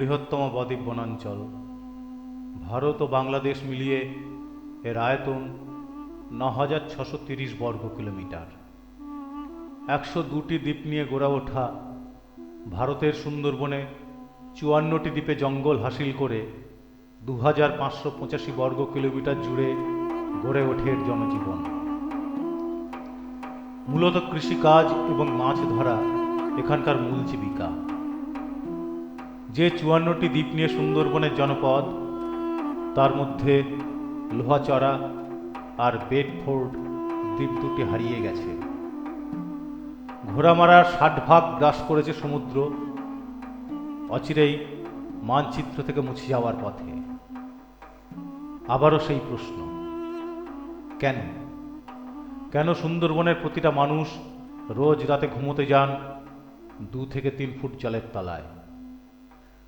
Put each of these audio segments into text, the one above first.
বৃহত্তম বদ্বীপ বনাঞ্চল। ভারত ও বাংলাদেশ মিলিয়ে এর আয়তন ৯,৬৩০ বর্গ কিলোমিটার। ১০২টি দ্বীপ নিয়ে গড়ে ওঠা ভারতের সুন্দরবনে ৫৪টি দ্বীপে জঙ্গল হাসিল করে ২,৫৮৫ বর্গ কিলোমিটার জুড়ে গড়ে ওঠে এর জনজীবন। মূলত কৃষিকাজ এবং মাছ ধরা এখানকার মূল জীবিকা। যে ৫৪টি দ্বীপ নিয়ে সুন্দরবনের জনপদ, তার মধ্যে লোহাচড়া আর বেডফোর্ড দ্বীপ দুটি হারিয়ে গেছে। ঘোড়ামারার ৬০ ভাগ গ্রাস করেছে সমুদ্র, অচিরেই মানচিত্র থেকে মুছে যাওয়ার পথে। আবারও সেই প্রশ্ন, কেন কেন সুন্দরবনের প্রতিটা মানুষ রোজ রাতে ঘুমোতে যান ২ থেকে ৩ ফুট জলের তলায়?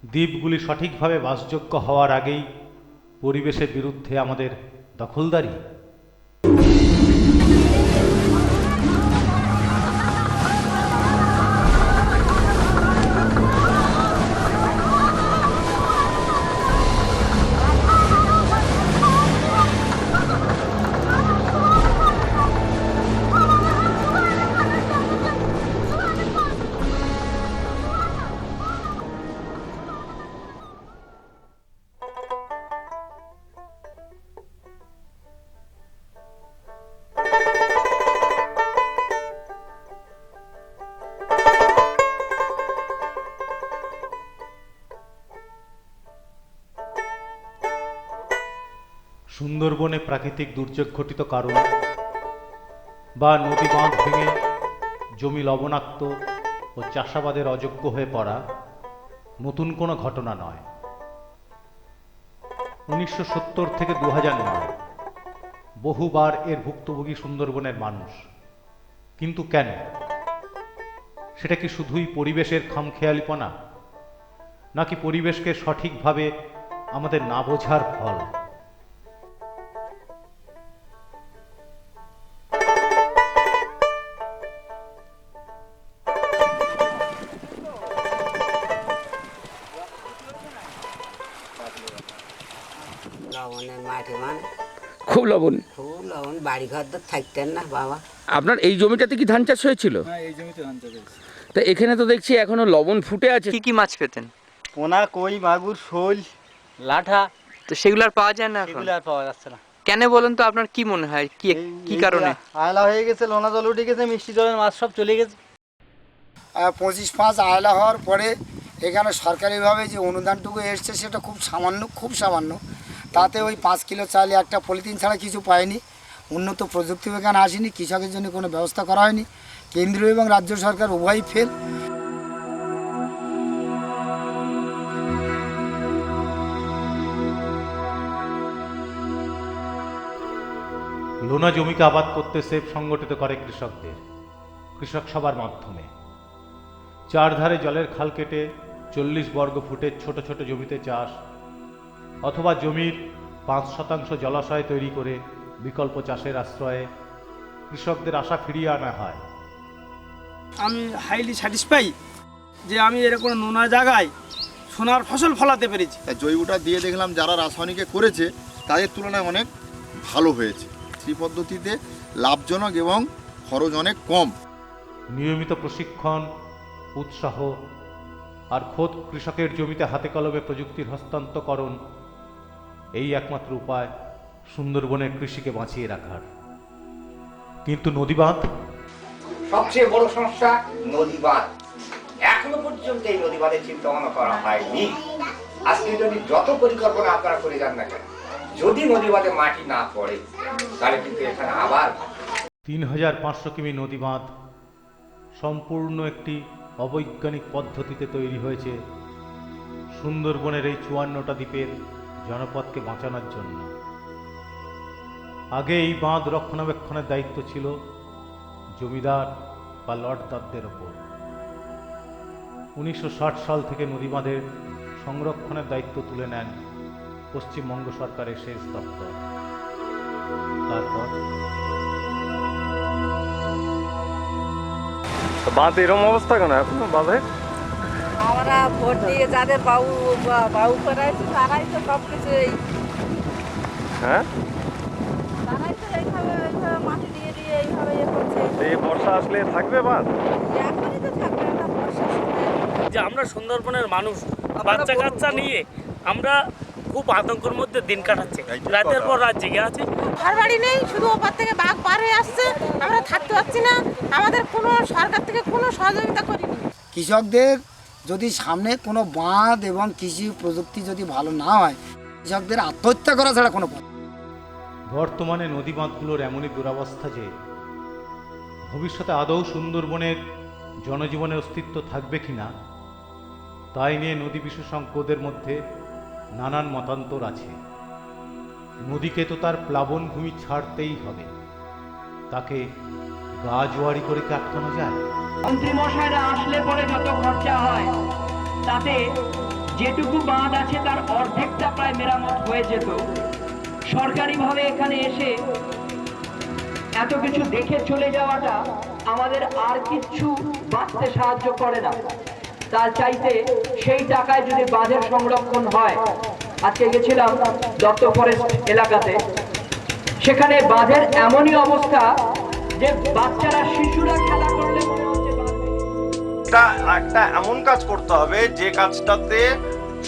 দ্বীপগুলি সঠিকভাবে বাসযোগ্য হওয়ার আগেই পরিবেশের বিরুদ্ধে আমাদের দখলদারি। সুন্দরবনে প্রাকৃতিক দুর্যোগ ঘটিত কারণ বা নদী বাঁধ ভেঙে জমি লবণাক্ত ও চাষাবাদের অযোগ্য হয়ে পড়া নতুন কোনো ঘটনা নয়। ১৯৭০ থেকে ২০০৯ বহুবার এর ভুক্তভোগী সুন্দরবনের মানুষ। কিন্তু কেন? সেটা কি শুধুই পরিবেশের খামখেয়ালিপনা, নাকি পরিবেশকে সঠিকভাবে আমাদের না বোঝার ফল? লবণের মাটি মানে খুব লবণ। খুব লবণ, বাড়ি ঘর তো থাকতেন না বাবা। আপনার এই জমিটাতে কি ধান চাষ হয়েছিল? হ্যাঁ, এই জমিতে ধান চাষ হয়েছে। তা এখানে তো দেখছি এখনো লবণ ফুটে আছে। কি কি মাছ পেতেন? পোনা, কই, মাগুর, শোল, লাঠা, তো সেগুলো আর পাওয়া যায় না এখন? এগুলো আর পাওয়া যাচ্ছে না। কেন বলেন তো, আপনার কি মনে হয় কি কি কারণে? আয়লা হয়ে গেছে, লোনা জল উঠে গেছে, মিষ্টি জলের মাছ সব চলে গেছে। 25 আয়লা হওয়ার পরে এখানে সরকারিভাবে যে অনুদানটুকু এসছে সেটা খুব সামান্য। তাতে ওই 5 কিলো চাল একটা পলিথিন ছাড়া কিছু পায়নি। উন্নত প্রযুক্তি এখানে আসেনি, কৃষকের জন্য কোনো ব্যবস্থা করা হয়নি। কেন্দ্রীয় এবং রাজ্য সরকার উভয়ই ফেল। লোনা জমিকে আবাদ করতে সেফ সংগঠিত করে কৃষকদের কৃষক সভার মাধ্যমে। চারধারে জলের খাল কেটে 40 বর্গ ফুটের ছোট ছোট জমিতে চাষ, অথবা জমির 5% জলাশয় তৈরি করে বিকল্প চাষের আশ্রয়ে কৃষকদের আশা ফিরিয়ে আনা হয়। আমি হাইলি স্যাটিসফাই যে আমি এরকম নোনা জায়গায় সোনার ফসল ফলাতে পেরেছি। জৈবটা দিয়ে দেখলাম যারা রাসায়নিকে করেছে তাদের তুলনায় অনেক ভালো হয়েছে। শ্রী পদ্ধতিতে লাভজনক এবং খরচ অনেক কম। নিয়মিত প্রশিক্ষণ, উৎসাহ আর খোদ কৃষকের জমিতে হাতে কলমে প্রযুক্তির হস্তান্তরকরণ এই একমাত্র উপায় সুন্দরবনের কৃষিকে বাঁচিয়ে রাখার। কিন্তু নদীবাঁধ, সবচেয়ে বড় সমস্যা নদীবাঁধ। এখনো পর্যন্ত এই নদীবাঁধের চিন্তা ভাবনা করা হয়নি। আজকে যদি যত পরিকল্পনা আপনারা করে যান না কেন, যদি নদীবাঁধে মাটি না পড়ে তাহলে কিন্তু এখানে আবার ৩,৫০০ কিমি নদীবাঁধ সম্পূর্ণ একটি অবৈজ্ঞানিক পদ্ধতিতে তৈরি হয়েছে সুন্দরবনের এই ৫৪টা দ্বীপের জনপদকে বাঁচানোর জন্য। আগে এই বাঁধ রক্ষণাবেক্ষণের দায়িত্ব ছিল জমিদার বা লর্ডদারদের ওপর। ১৯৬০ সাল থেকে নদীবাঁধের সংরক্ষণের দায়িত্ব তুলে নেন পশ্চিমবঙ্গ সরকারের সেচ দপ্তর। তারপর বাঁধ এরকম অবস্থা কেন এখন বাঁধে? আমরা ভোট দিয়ে যাদের বাবু করাইছে তারাই তো সব কিছু হ্যাঁ, তারাই তো এইভাবে মাটি দিয়ে এইভাবে করছে। এই বর্ষা আসলে থাকবে বাঁধ? এখনই তো থাকবে না, বর্ষার সময়। যে আমরা সুন্দরবনের মানুষ, বাচ্চা কাচ্চা নিয়ে আমরা খুব আতঙ্কের মধ্যে দিন কাটাচ্ছি, রাতের পর রাত জেগে আছি। ঘর বাড়ি নেই, শুধু ওপার থেকে বাঘ পার হয়ে আসছে, আমরা থাকতে পারছি না। আমাদের কোনো সরকার থেকে কোনো সহযোগিতা করেনি। কৃষকদের যদি সামনে কোনো বাঁধ এবং কৃষি প্রযুক্তি যদি ভালো না হয়, কৃষকদের আত্মহত্যা করা ছাড়া কোনো পথ। বর্তমানে নদী বাঁধগুলোর এমনই দুরবস্থা যে ভবিষ্যতে আদৌ সুন্দরবনের জনজীবনের অস্তিত্ব থাকবে কিনা তাই নিয়ে নদী বিশেষজ্ঞদের মধ্যে নানান মতান্তর আছে। নদীকে তো তার প্লাবনভূমি ছাড়তেই হবে, তাকে গা জোয়ারি করে কি আটকানো যায়? মন্ত্রী মশাইরা আসলে পরে যত খরচা হয় তাতে যেটুকু বাঁধ আছে তার অর্ধেকটা প্রায় মেরামত হয়ে যেত। সরকারিভাবে এখানে এসে এত কিছু দেখে চলে যাওয়াটা আমাদের আর কিচ্ছু বাঁচতে সাহায্য করে না। তার চাইতে সেই টাকায় যদি বাঁধের সংরক্ষণ হয়, আজকে গেছিলাম দত্ত ফরেস্ট এলাকাতে, সেখানে বাঁধের এমনই অবস্থা যে বাচ্চারা শিশুরা খেলা করলে মনে হচ্ছে একটা এমন কাজ করতে হবে যে কাজটাতে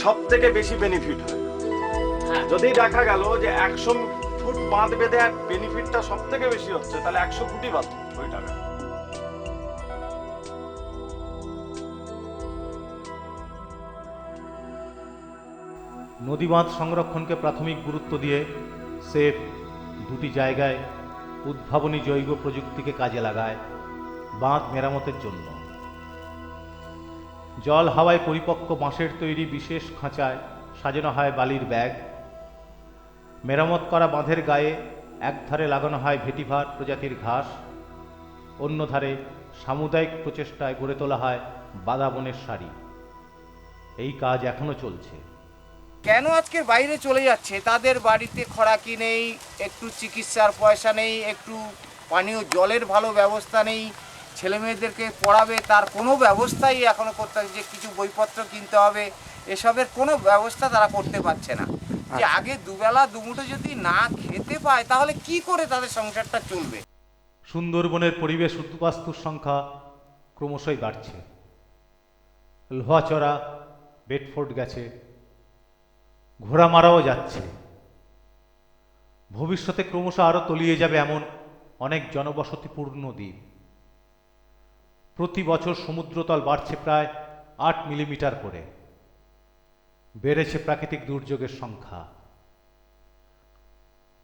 সব থেকে বেশি বেনিফিট হয়। যদি দেখা গেল যে 100 ফুট বাঁধ বেঁধে বেনিফিটটা সব থেকে বেশি হচ্ছে, তাহলে 100 ফুটই বাঁধ ওই টাকা। নদী বাঁধ সংরক্ষণকে প্রাথমিক গুরুত্ব দিয়ে সেফ দুটি জায়গায় উদ্ভাবনী জৈব প্রযুক্তিকে কাজে লাগায় বাঁধ মেরামতের জন্য। জল হাওয়ায় পরিপক্ক বাঁশের তৈরি বিশেষ খাঁচায় সাজানো হয় বালির ব্যাগ। মেরামত করা বাঁধের গায়ে একধারে লাগানো হয় ভেটিভার প্রজাতির ঘাস, অন্য ধারে সামুদায়িক প্রচেষ্টায় গড়ে তোলা হয় বাদাবনের সারি। এই কাজ এখনো চলছে। কেন আজকের বাইরে চলে যাচ্ছে? তাদের বাড়িতে খোরাকি নেই, একটু চিকিৎসার পয়সা নেই, একটু পানীয় জলের ভালো ব্যবস্থা নেই, ছেলে মেয়েদেরকে পড়াবে তার কোনো ব্যবস্থাই এখনো করতে হবে, যে কিছু বইপত্র কিনতে হবে, এসবের কোনো ব্যবস্থা তারা করতে পারছে না। যে আগে দুবেলা দুমুঠো যদি না খেতে পায় তাহলে কি করে তাদের সংসারটা চলবে? সুন্দরবনের পরিবেশ উদ্বাস্তুর সংখ্যা ক্রমশই বাড়ছে। লোহাচড়া বেডফোর্ড গেছে, ঘোড়া মারাও যাচ্ছে। ভবিষ্যতে ক্রমশ আরও তলিয়ে যাবে এমন অনেক জনবসতিপূর্ণ দ্বীপ। প্রতি বছর সমুদ্রতল বাড়ছে প্রায় 8 মিলিমিটার করে। বেড়েছে প্রাকৃতিক দুর্যোগের সংখ্যা,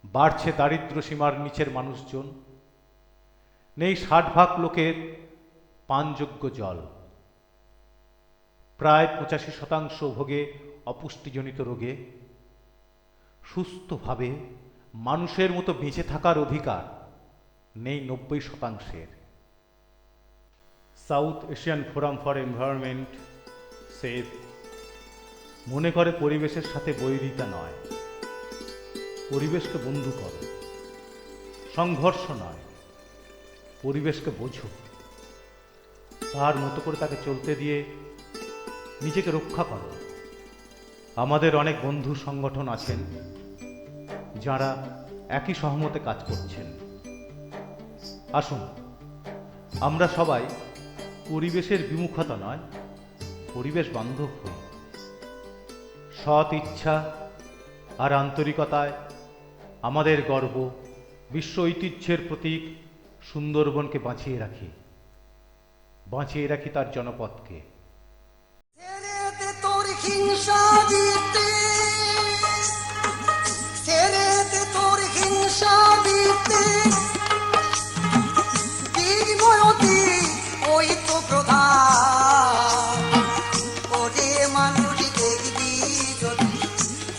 বাড়ছে দারিদ্র্য সীমার নিচের মানুষজন। নেই 60% লোকের পানযোগ্য জল। প্রায় 85% ভোগে অপুষ্টিজনিত রোগে। সুস্থভাবে মানুষের মতো বেঁচে থাকার অধিকার নেই 90%। South Asian forum for environment save মনে করে পরিবেশের সাথে বৈরিতা নয়, পরিবেশকে বন্ধু করো। সংঘর্ষ নয়, পরিবেশকে বোঝো, তার মতো করে তাকে চলতে দিয়ে নিজেকে রক্ষা করো। আমাদের অনেক বন্ধু সংগঠন আছেন যারা একই সহমতে কাজ করছেন। আসুন আমরা সবাই পরিবেশের বিমুখতা নয়, পরিবেশ বান্ধব হই। সৎ ইচ্ছা আর আন্তরিকতায় আমাদের গর্ব, বিশ্ব ঐতিহ্যের প্রতীক সুন্দরবনকে বাঁচিয়ে রাখি তার জনপদকে।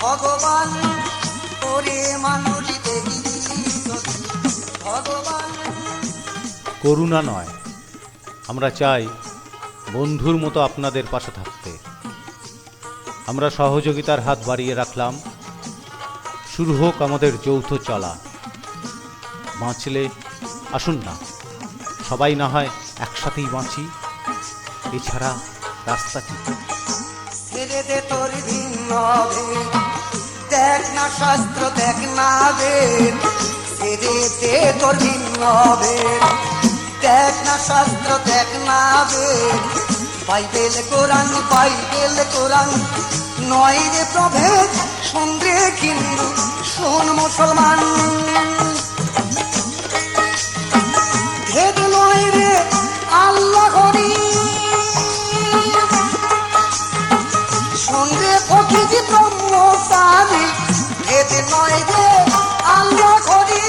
ভগবান ওরে মানুষ দেখবি ভগবান। করুণা নয়, আমরা চাই বন্ধুর মতো আপনাদের পাশে থাকতে। আমরা সহযোগিতার হাত বাড়িয়ে রাখলাম। শুরু হোক আমাদের যৌথ চলা। বাঁচলে আসুন না সবাই না হয় একসাথেই বাঁচি, এছাড়া রাস্তা কি? ভেদ দেখ না শাস্ত্র দেখ না বেদ সেরেতে তোর ভিন্ন ভেদ দেখ না শাস্ত্র দেখ না বেদ বাইবেল কোরআন নয় রে প্রভেদ শোন রে হিন্দু শোন মুসলমান ভেদ নয় রে আল্লাহ হরি শোন রে প্রকৃতি ব্রহ্ম সারি ভেদ নয় রে আল্লাহ হরি